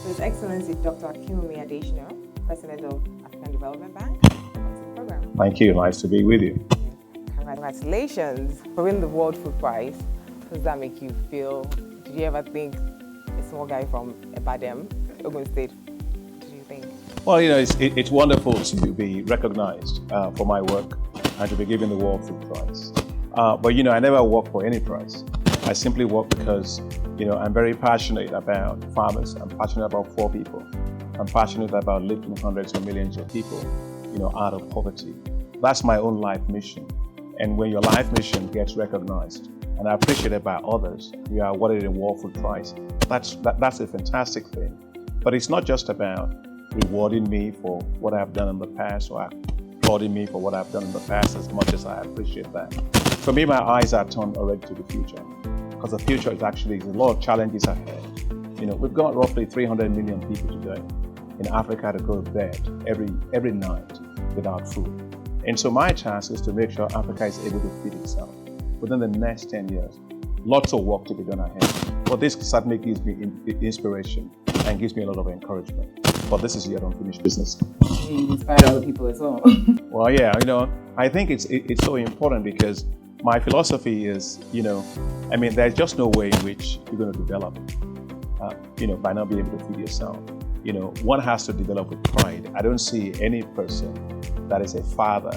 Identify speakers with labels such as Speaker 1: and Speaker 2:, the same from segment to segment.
Speaker 1: So His Excellency Dr. Akinwumi Adesina, President of African Development Bank, welcome to the program.
Speaker 2: Thank you. Nice to be with you.
Speaker 1: Congratulations for winning the World Food Prize. How does that make you feel? Did you ever think a small guy from Ibadan, Ogun State, did you think?
Speaker 2: Well, it's wonderful to be recognized for my work and to be given the World Food Prize. But I never work for any prize. I simply work because, I'm very passionate about farmers. I'm passionate about poor people. I'm passionate about lifting hundreds of millions of people, out of poverty. That's my own life mission. And when your life mission gets recognized and appreciated by others, you are awarded a World Food Prize. That's a fantastic thing. But it's not just about rewarding me for what I've done in the past or applauding me for what I've done in the past, as much as I appreciate that. For me, my eyes are turned already to the future, because the future is actually, there's a lot of challenges ahead. We've got roughly 300 million people today in Africa to go to bed every night without food. And so my task is to make sure Africa is able to feed itself within the next 10 years. Lots of work to be done ahead. But this certainly gives me inspiration and gives me a lot of encouragement. But this is yet unfinished business.
Speaker 1: You inspire other people as well.
Speaker 2: Well, yeah, I think it's so important because my philosophy is, there's just no way in which you're going to develop, by not being able to feed yourself. One has to develop with pride. I don't see any person that is a father,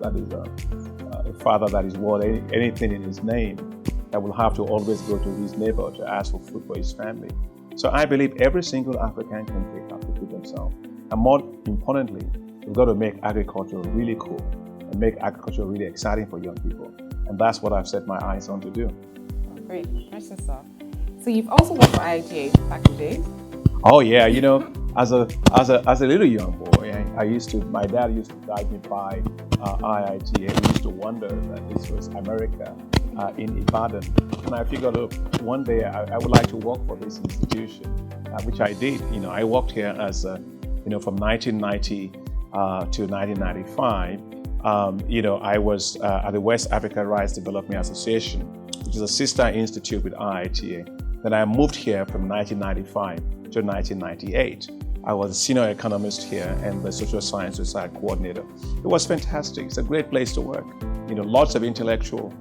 Speaker 2: that is a father that is worth anything in his name, that will have to always go to his neighbor to ask for food for his family. So I believe every single African country has to feed themselves. And more importantly, we've got to make agriculture really cool and make agriculture really exciting for young people. And that's what I've set my eyes on to do.
Speaker 1: Oh, great, nice and stuff. So you've also worked for IITA back in the days?
Speaker 2: Oh yeah, as a little young boy, my dad used to guide me by IITA. We used to wonder that this was America in Ibadan. And I figured, one day I would like to work for this institution, which I did. I worked here as, from 1990 to 1995. I was at the West Africa Rice Development Association, which is a sister institute with IITA. Then I moved here from 1995 to 1998. I was a senior economist here and the social science research coordinator. It was fantastic. It's a great place to work. Lots of intellectual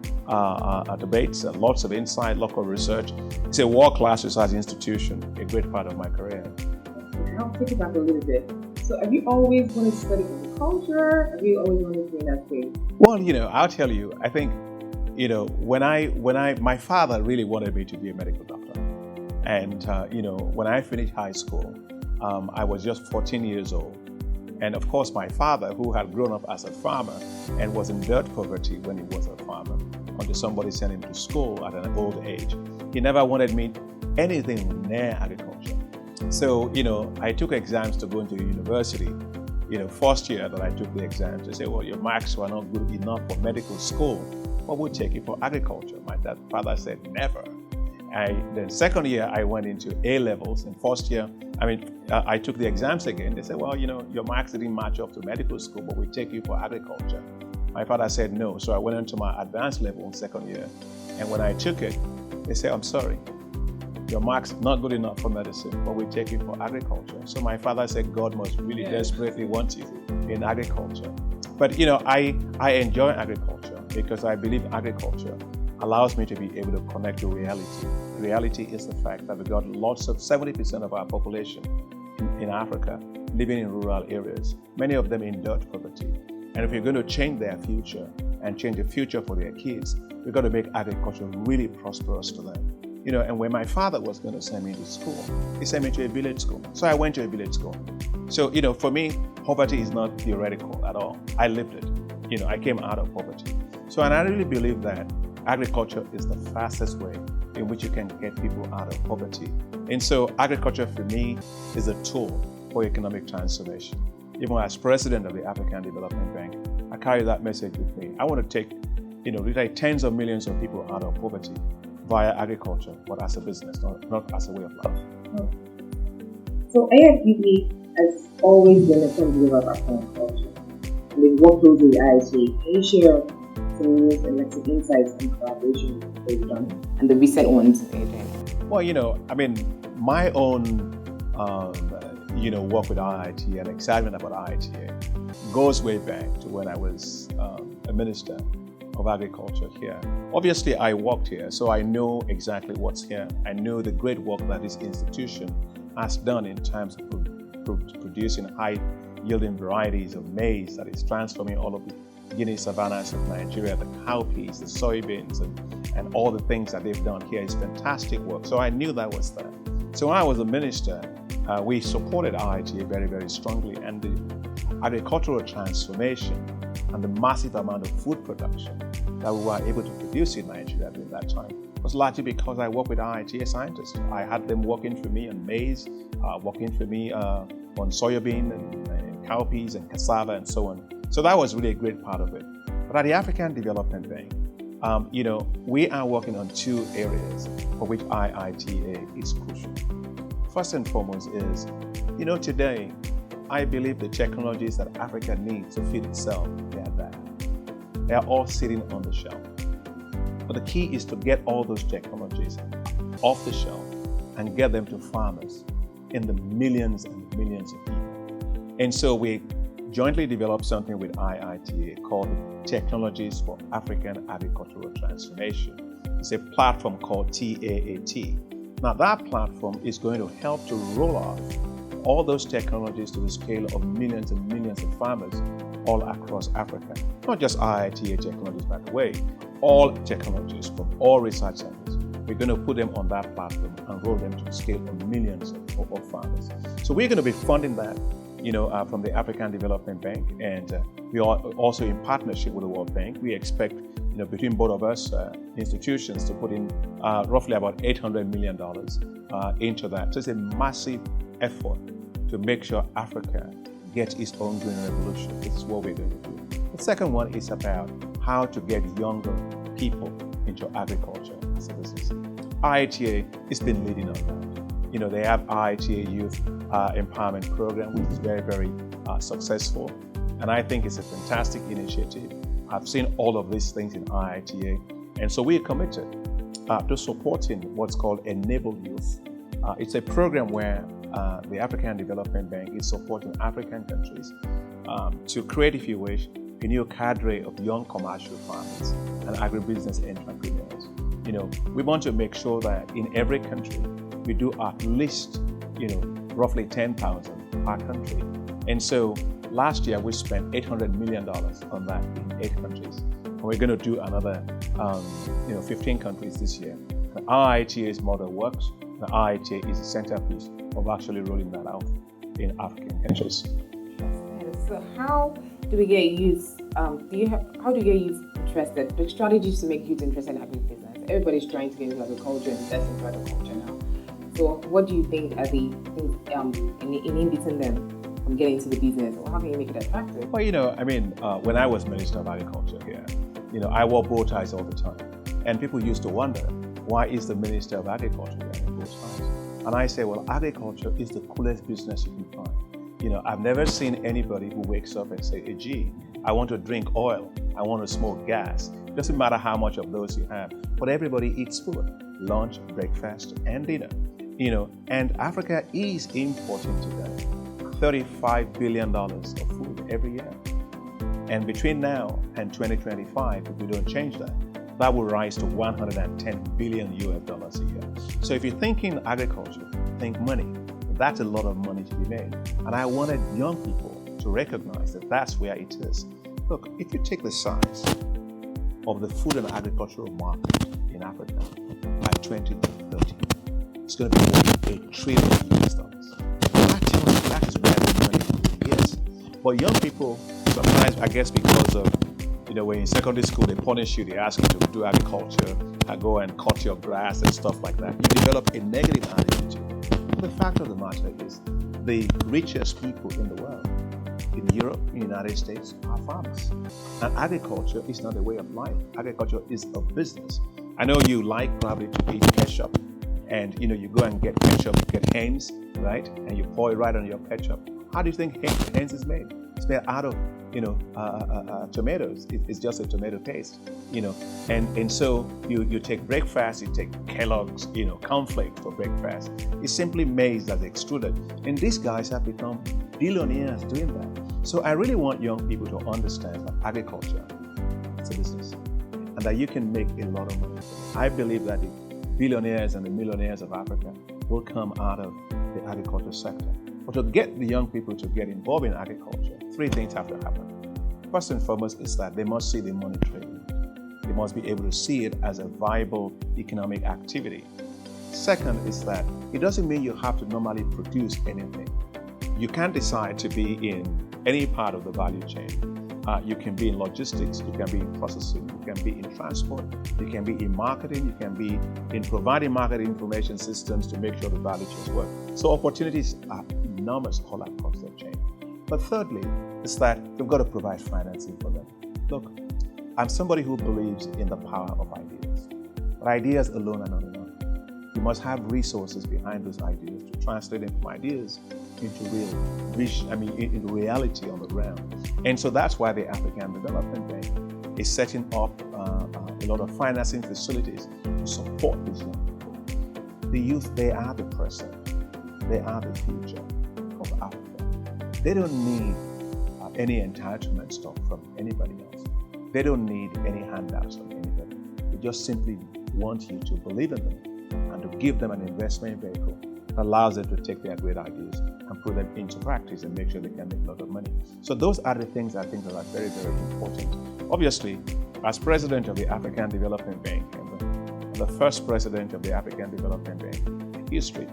Speaker 2: debates, lots of insight, local research. It's a world-class research institution, a great part of my career.
Speaker 1: I'll take it back a little bit. So have you always wanted to study agriculture? Have you always wanted to be in that space?
Speaker 2: Well, I'll tell you, I think, my father really wanted me to be a medical doctor. And, when I finished high school, I was just 14 years old. And of course, my father, who had grown up as a farmer and was in dirt poverty when he was a farmer, until somebody sent him to school at an old age, he never wanted me anything near agriculture. So, I took exams to go into university. First year that I took the exams, they said, well, your marks were not good enough for medical school. What would take you for agriculture? My father said, never. Then second year, I went into A levels. And first year, I took the exams again. They said, well, your marks didn't match up to medical school, but we take you for agriculture. My father said no. So I went into my advanced level in second year. And when I took it, they said, I'm sorry, your marks not good enough for medicine, but we take you for agriculture. So my father said, God must really desperately want you in agriculture. But, I enjoy agriculture because I believe agriculture allows me to be able to connect to reality. Reality is the fact that we've got 70% of our population in Africa living in rural areas, many of them in dirt poverty. And if we're going to change their future and change the future for their kids, we've got to make agriculture really prosperous for them. And when my father was going to send me to school, he sent me to a village school. So I went to a village school. So, for me, poverty is not theoretical at all. I lived it. I came out of poverty. So, and I really believe that agriculture is the fastest way in which you can get people out of poverty. And so agriculture for me is a tool for economic transformation. Even as president of the African Development Bank, I carry that message with me. I want to take, literally tens of millions of people out of poverty via agriculture, but as a business, not as a way of life.
Speaker 1: So AFDB has always been a friendly of African culture. And they've worked closely with IITA. Can you share some insights and collaboration they've done and the recent ones they're doing?
Speaker 2: Well, my own work with IITA and excitement about IITA goes way back to when I was a minister of agriculture here. Obviously, I worked here, so I know exactly what's here. I know the great work that this institution has done in terms of producing high-yielding varieties of maize that is transforming all of the Guinea savannas of Nigeria, the cowpeas, the soybeans, and all the things that they've done here is fantastic work. So I knew that was there. So when I was a minister, we supported IITA very, very strongly, and the agricultural transformation and the massive amount of food production that we were able to produce in Nigeria during that time was largely because I worked with IITA scientists. I had them working for me on maize, working for me on soybean and cowpeas and cassava and so on. So that was really a great part of it. But at the African Development Bank, we are working on two areas for which IITA is crucial. First and foremost is, today, I believe the technologies that Africa needs to feed itself, they are there. They are all sitting on the shelf. But the key is to get all those technologies off the shelf and get them to farmers in the millions and millions of people. And so we jointly developed something with IITA called Technologies for African Agricultural Transformation. It's a platform called TAAT. Now that platform is going to help to roll out all those technologies to the scale of millions and millions of farmers all across Africa. Not just IITA technologies, by the way, all technologies from all research centers. We're going to put them on that platform and roll them to the scale of millions of farmers. So we're going to be funding that, from the African Development Bank, and we are also in partnership with the World Bank. We expect, between both of us institutions to put in roughly about $800 million into that. So it's a massive effort to make sure Africa gets its own green revolution. This is what we're going to do. The second one is about how to get younger people into agriculture as a business. IITA has been leading on that. They have IITA Youth Empowerment Program, which is very, very successful. And I think it's a fantastic initiative. I've seen all of these things in IITA. And so we're committed to supporting what's called Enable Youth. It's a program where the African Development Bank is supporting African countries to create, if you wish, a new cadre of young commercial farmers and agribusiness entrepreneurs. We want to make sure that in every country, we do at least, roughly 10,000 per country. And so last year, we spent $800 million on that in 8 countries. And we're going to do another, 15 countries this year. The IITA's model works. The IITA is the centerpiece of actually rolling that out in African countries.
Speaker 3: So how do we get youth? How do you get youth interested? The strategies to make youth interested in agribusiness. Everybody's trying to get into agriculture and invest into agriculture now. So what do you think are the things inhibiting them from getting into the business, or how can you make it attractive?
Speaker 2: Well, when I was Minister of Agriculture here, I wore bow ties all the time, and people used to wonder, why is the Minister of Agriculture wearing bow ties? And I say, well, agriculture is the coolest business you can find. I've never seen anybody who wakes up and say, hey, gee, I want to drink oil, I want to smoke gas. It doesn't matter how much of those you have, but everybody eats food, lunch, breakfast, and dinner. And Africa is importing today $35 billion of food every year. And between now and 2025, if we don't change that, that will rise to $110 billion a year. So if you're thinking agriculture, think money. That's a lot of money to be made. And I wanted young people to recognize that that's where it is. Look, if you take the size of the food and agricultural market in Africa by 2030, it's going to be worth $1 trillion. That tells you that is where the money is. But young people, sometimes, I guess because of, when in secondary school they punish you, they ask you to do agriculture, go and cut your grass and stuff like that. You develop a negative attitude to it. But the fact of the matter is, the richest people in the world, in Europe, in the United States, are farmers. And agriculture is not a way of life. Agriculture is a business. I know you like probably to eat ketchup, and you go and get ketchup, get Heinz, right? And you pour it right on your ketchup. How do you think Heinz is made? They're out of, tomatoes. It's just a tomato paste, and so you take breakfast, you take Kellogg's, cornflakes for breakfast. It's simply maize that's extruded. And these guys have become billionaires doing that. So I really want young people to understand that agriculture is a business and that you can make a lot of money. I believe that the billionaires and the millionaires of Africa will come out of the agriculture sector. But to get the young people to get involved in agriculture, 3 things have to happen. First and foremost is that they must see the money trading. They must be able to see it as a viable economic activity. Second is that it doesn't mean you have to normally produce anything. You can decide to be in any part of the value chain. You can be in logistics, you can be in processing, you can be in transport, you can be in marketing, you can be in providing marketing information systems to make sure the value chains work. So opportunities are enormous all across the chain. But thirdly, is that we've got to provide financing for them. Look, I'm somebody who believes in the power of ideas. But ideas alone are not enough. You must have resources behind those ideas to translate them from ideas into reality on the ground. And so that's why the African Development Bank is setting up a lot of financing facilities to support these young people. The youth, they are the present. They are the future of Africa. They don't need any entitlement stuff from anybody else. They don't need any handouts from anybody. They just simply want you to believe in them and to give them an investment vehicle that allows them to take their great ideas and put them into practice and make sure they can make a lot of money. So those are the things I think that are very, very important. Obviously, as president of the African Development Bank and the first president of the African Development Bank in history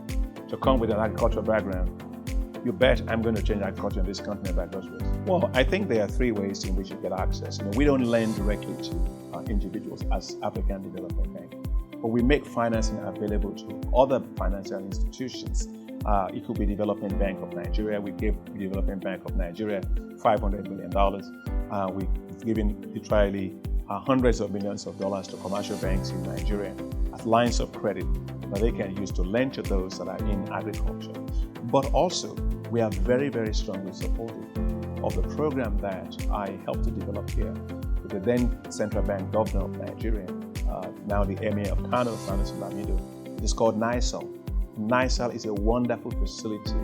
Speaker 2: to come with an agricultural background, you bet I'm going to change agriculture in this continent by those ways. Well, I think there are 3 ways in which you get access. We don't lend directly to individuals as African Development Bank, but we make financing available to other financial institutions. It could be Development Bank of Nigeria. We gave the Development Bank of Nigeria $500 million. We've given literally hundreds of millions of dollars to commercial banks in Nigeria as lines of credit that they can use to lend to those that are in agriculture. But also, we are very, very strongly supportive of the program that I helped to develop here with the then Central Bank Governor of Nigeria, now the Emir of Kano, Sanusi Lamido. It is called NIRSAL. NIRSAL is a wonderful facility.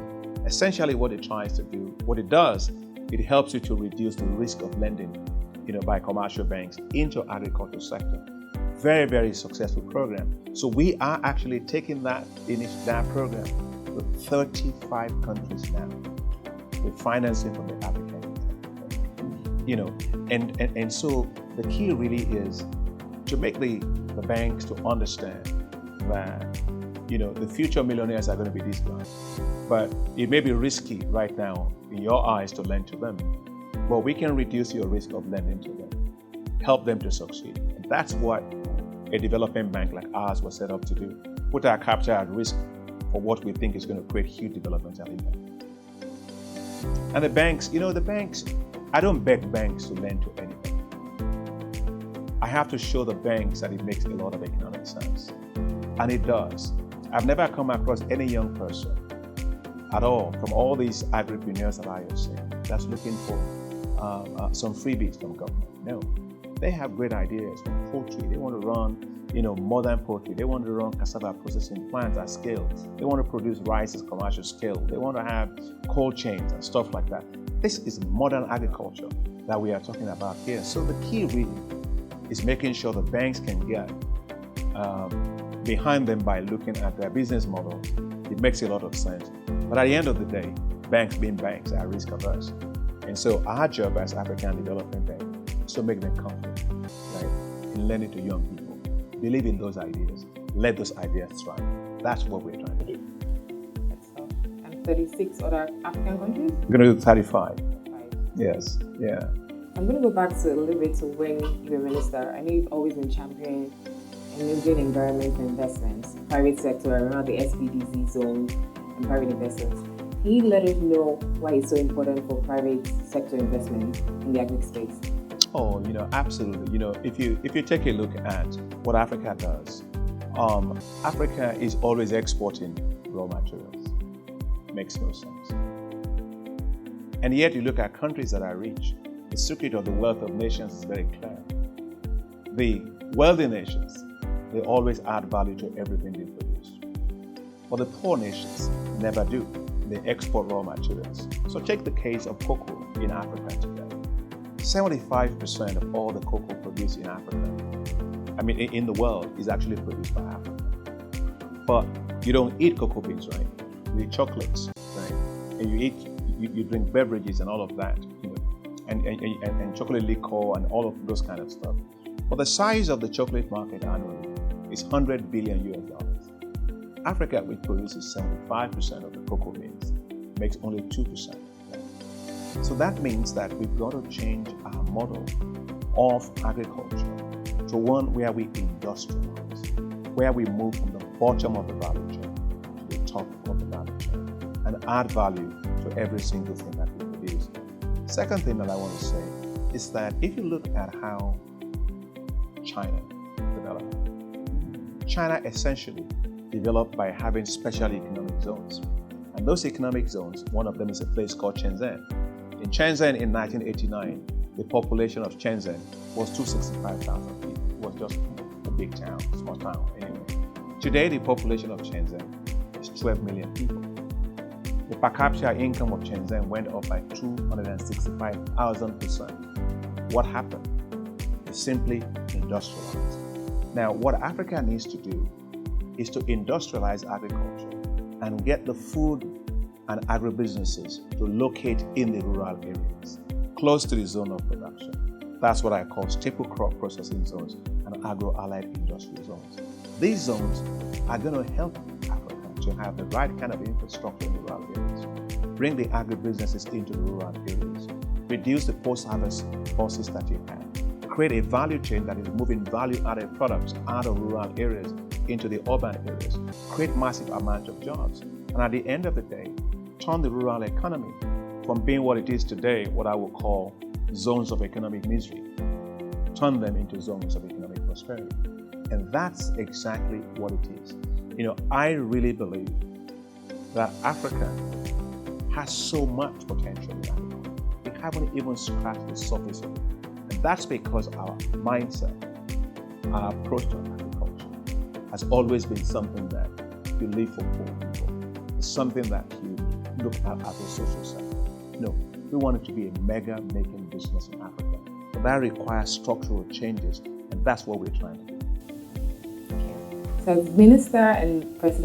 Speaker 2: Essentially what it tries to do, what it does, it helps you to reduce the risk of lending, by commercial banks into agricultural sector. Very, very successful program. So we are actually taking that program to 35 countries now with financing from the African Bank. And so the key really is to make the banks to understand that the future millionaires are going to be these guys. But it may be risky right now in your eyes to lend to them. But we can reduce your risk of lending to them, help them to succeed. And that's what a development bank like ours was set up to do. Put our capital at risk for what we think is going to create huge developmental impact. And the banks, I don't beg banks to lend to anybody. I have to show the banks that it makes a lot of economic sense. And it does. I've never come across any young person at all from all these agripreneurs that I have seen that's looking for some freebies from government. No, they have great ideas from poultry. They want to run, modern poultry. They want to run cassava processing plants at scale. They want to produce rice at commercial scale. They want to have cold chains and stuff like that. This is modern agriculture that we are talking about here. So the key really is making sure the banks can get behind them by looking at their business model. It makes a lot of sense. But at the end of the day, banks being banks are risk averse. And so our job as African Development Bank is to make them comfortable, right, in lending to young people. Believe in those ideas. Let those ideas thrive. That's what we're trying to do.
Speaker 3: That's all. And 36 other African countries?
Speaker 2: We're going to do 35. Yes, yeah.
Speaker 3: I'm going to go back to a little bit to when you were minister. I know you've always been championing enabling environment and investments, private sector around the SPDZ zone and private investors. Can you let us know why it's so important for private sector investment in the agri space?
Speaker 2: Oh, absolutely. If you take a look at what Africa does, Africa is always exporting raw materials. Makes no sense. And yet you look at countries that are rich, the secret of the wealth of nations is very clear. The wealthy nations, they always add value to everything they produce. But the poor nations never do. They export raw materials. So take the case of cocoa in Africa today. 75% of all the cocoa produced in Africa, in the world, is actually produced by Africa. But you don't eat cocoa beans, right? You eat chocolates, right? And you drink beverages and all of that, and chocolate liquor and all of those kind of stuff. But the size of the chocolate market annually is $100 billion. Africa, which produces 75% of the cocoa beans, makes only 2%. Right? So that means that we've got to change our model of agriculture to one where we industrialize, where we move from the bottom of the value chain to the top of the value chain and add value to every single thing that we produce. Second thing that I want to say is that if you look at how China developed, China essentially developed by having special economic zones. And those economic zones, one of them is a place called Shenzhen. In Shenzhen in 1989, the population of Shenzhen was 265,000 people. It was just a big town, small town anyway. Today, the population of Shenzhen is 12 million people. The per capita income of Shenzhen went up by 265,000%. What happened? They simply industrialized. Now, what Africa needs to do is to industrialize agriculture and get the food and agribusinesses to locate in the rural areas, close to the zone of production. That's what I call staple crop processing zones and agro-allied industrial zones. These zones are going to help Africa to have the right kind of infrastructure in the rural areas, bring the agribusinesses into the rural areas, reduce the post-harvest losses that you have, create a value chain that is moving value-added products out of rural areas into the urban areas, create massive amount of jobs, and at the end of the day, turn the rural economy from being what it is today, what I would call zones of economic misery, turn them into zones of economic prosperity. And that's exactly what it is. I really believe that Africa has so much potential in agriculture. We haven't even scratched the surface of it. And that's because our mindset, our approach to agriculture has always been something that you live for poor people. It's something that you look at as a social sector. No, we want it to be a mega making business in Africa. But that requires structural changes, and that's what we're trying to do.
Speaker 3: So as Minister and as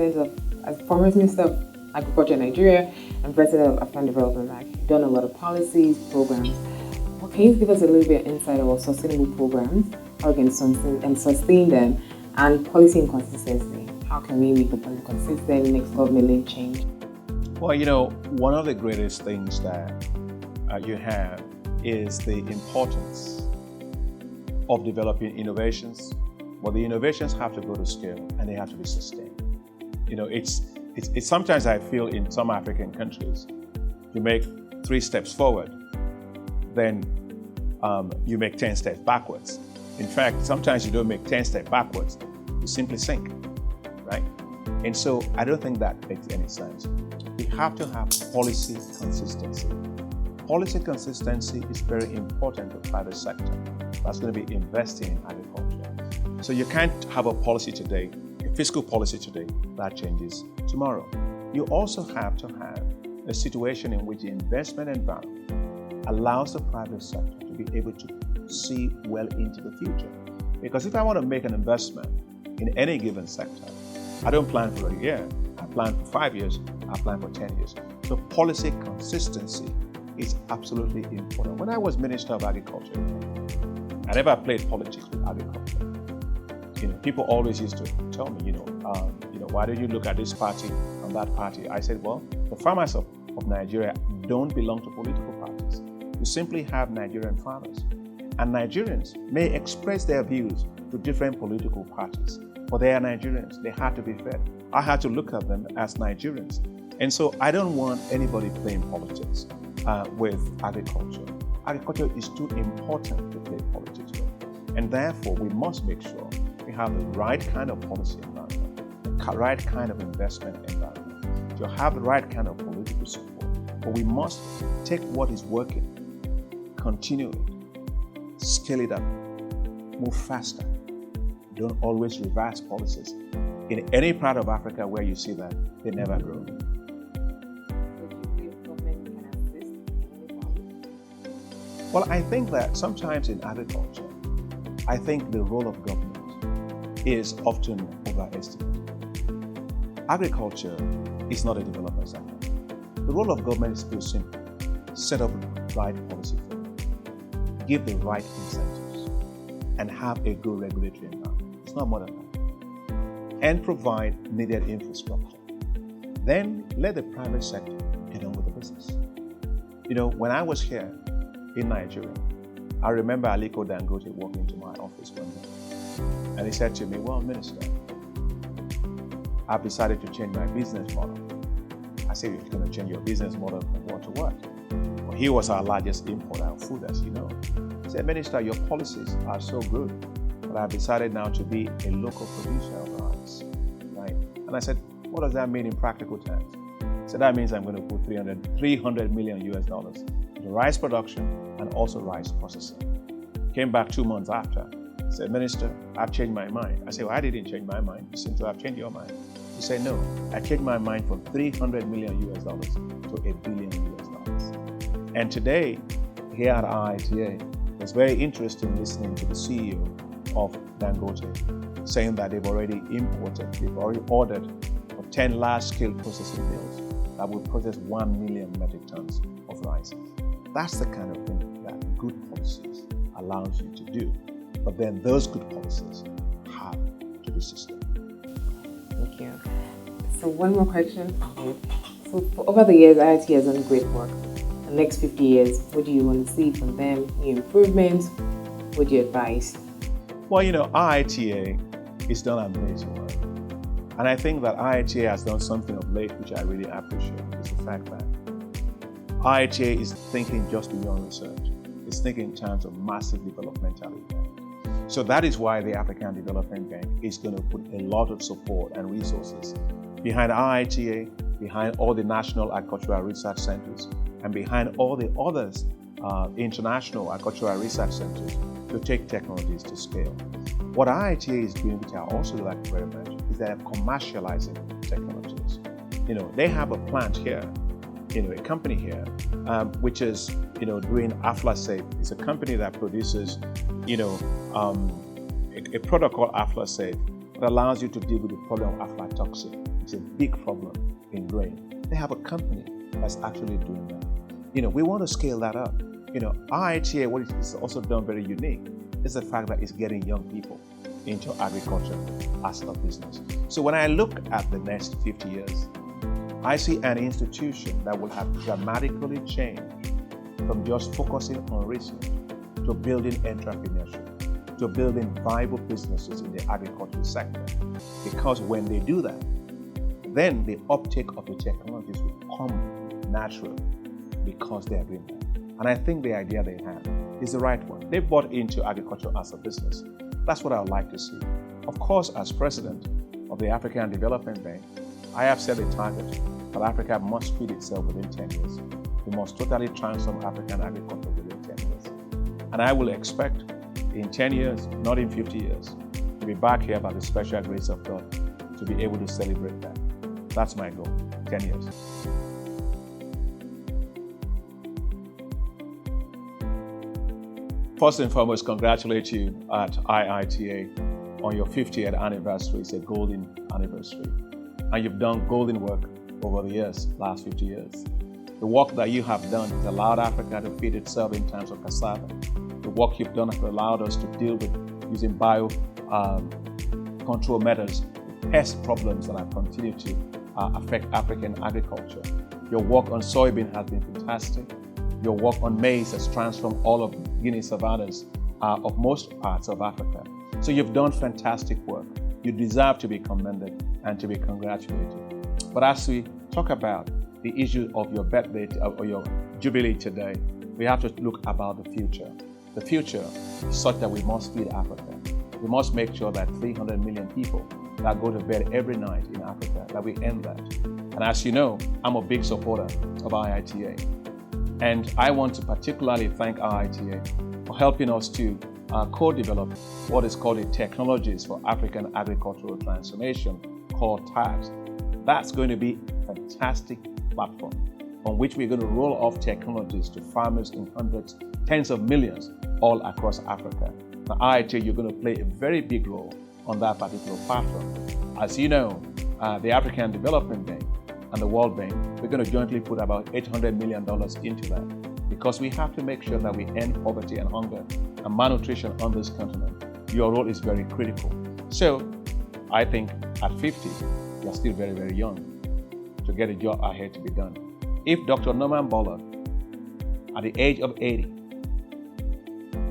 Speaker 3: former Minister of Agriculture in Nigeria and President of African Development Bank, you've done a lot of policies, programs. Well, can you give us a little bit of insight about sustainable programs, how we can sustain them, and policy inconsistency? How can we make the policy consistent, make government change?
Speaker 2: Well, one of the greatest things that you have is the importance of developing innovations. But the innovations have to go to scale and they have to be sustained. It's sometimes I feel in some African countries, you make 3 steps forward, then you make 10 steps backwards. In fact, sometimes you don't make 10 steps backwards, you simply sink, right? And so I don't think that makes any sense. We have to have policy consistency. Policy consistency is very important to the private sector. That's going to be investing in agriculture. So you can't have a policy today, a fiscal policy today, that changes tomorrow. You also have to have a situation in which the investment environment allows the private sector to be able to see well into the future. Because if I want to make an investment in any given sector, I don't plan for a year, I plan for 5 years, I plan for 10 years. So policy consistency is absolutely important. When I was Minister of Agriculture, I never played politics with agriculture. People always used to tell me, why don't you look at this party and that party? I said, well, the farmers of Nigeria don't belong to political parties. You simply have Nigerian farmers. And Nigerians may express their views to different political parties, but they are Nigerians. They have to be fed. I had to look at them as Nigerians. And so I don't want anybody playing politics with agriculture. Agriculture is too important to play politics with. And therefore, we must make sure we have the right kind of policy environment, the right kind of investment environment, to have the right kind of political support, But we must take what is working, continue it, scale it up, move faster. Don't always reverse policies. In any part of Africa where you see that, they never grow. Well, I think that sometimes in agriculture, I think the role of government is often overestimated. Agriculture is not a development sector. The role of government is pretty simple. Set up the right policy framework, give the right incentives, and have a good regulatory environment. It's not more than that. And provide needed infrastructure. Then let the private sector get on with the business. When I was here in Nigeria, I remember Aliko Dangote walking into my office one day, and he said to me, "Well, Minister, I've decided to change my business model." I said, "You're going to change your business model from what to what?" Well, he was our largest importer of food, as you know. He said, "Minister, your policies are so good, but I've decided now to be a local producer of rice." Right? And I said, "What does that mean in practical terms?" He said, "That means I'm going to put $300 million into rice production and also rice processing." Came back 2 months after. Said, "Minister, I've changed my mind." I said, "Well, I didn't change my mind. You seem to have changed your mind." He said, "No, I changed my mind from $300 million to $1 billion. And today, here at IITA, it's very interesting listening to the CEO of Dangote saying that they've already ordered for 10 large-scale processing mills that will process 1 million metric tons of rice. That's the kind of thing that good policies allows you to do. But then those good policies have to be sustained.
Speaker 3: Thank you. So one more question. So for over the years, IITA has done great work. The next 50 years, what do you want to see from them? New improvements? What do you advise?
Speaker 2: Well, IITA is done amazing work. And I think that IITA has done something of late which I really appreciate, is the fact that IITA is thinking just beyond research. It's thinking in terms of massive developmental impact. So that is why the African Development Bank is going to put a lot of support and resources behind IITA, behind all the national agricultural research centers, and behind all the others international agricultural research centers to take technologies to scale. What IITA is doing, which I also like very much, is they're commercializing technologies. They have a plant here, a company here, which is, doing Aflasafe. It's a company that produces, a product called Aflasafe that allows you to deal with the problem of aflatoxin. It's a big problem in grain. They have a company that's actually doing that. We want to scale that up. IITA, what is also done very unique is the fact that it's getting young people into agriculture as a business. So when I look at the next 50 years, I see an institution that will have dramatically changed from just focusing on research to building entrepreneurship, to building viable businesses in the agricultural sector. Because when they do that, then the uptake of the technologies will come naturally because they are doing that. And I think the idea they have is the right one. They've bought into agriculture as a business. That's what I would like to see. Of course, as president of the African Development Bank, I have set a target that Africa must feed itself within 10 years. We must totally transform African agriculture within 10 years. And I will expect in 10 years, not in 50 years, to be back here by the special grace of God to be able to celebrate that. That's my goal, 10 years. First and foremost, congratulate you at IITA on your 50th anniversary. It's a golden anniversary. And you've done golden work over the years, last 50 years. The work that you have done has allowed Africa to feed itself in terms of cassava. The work you've done has allowed us to deal with using bio control methods, pest problems that have continued to affect African agriculture. Your work on soybean has been fantastic. Your work on maize has transformed all of Guinea savannas of most parts of Africa. So you've done fantastic work. You deserve to be commended and to be congratulated. But as we talk about the issue of your birthday or your jubilee today, we have to look about the future. The future is such that we must feed Africa. We must make sure that 300 million people that go to bed every night in Africa, that we end that. And as you know, I'm a big supporter of IITA. And I want to particularly thank IITA for helping us to co-develop what is called the Technologies for African Agricultural Transformation, called TAAT. That's going to be a fantastic platform on which we're going to roll off technologies to farmers in hundreds, tens of millions all across Africa. Now, IITA, you're going to play a very big role on that particular platform. As you know, the African Development Bank and the World Bank, we're going to jointly put about $800 million into that, because we have to make sure that we end poverty and hunger and malnutrition on this continent. Your role is very critical. So I think at 50, you're still very, very young to get a job ahead to be done. If Dr. Norman Bullard, at the age of 80,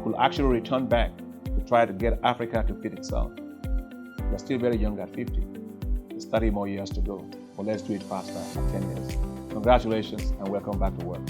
Speaker 2: could actually return back to try to get Africa to feed itself, you're still very young at 50. There's 30 more years to go, but let's do it faster at 10 years. Congratulations and welcome back to work.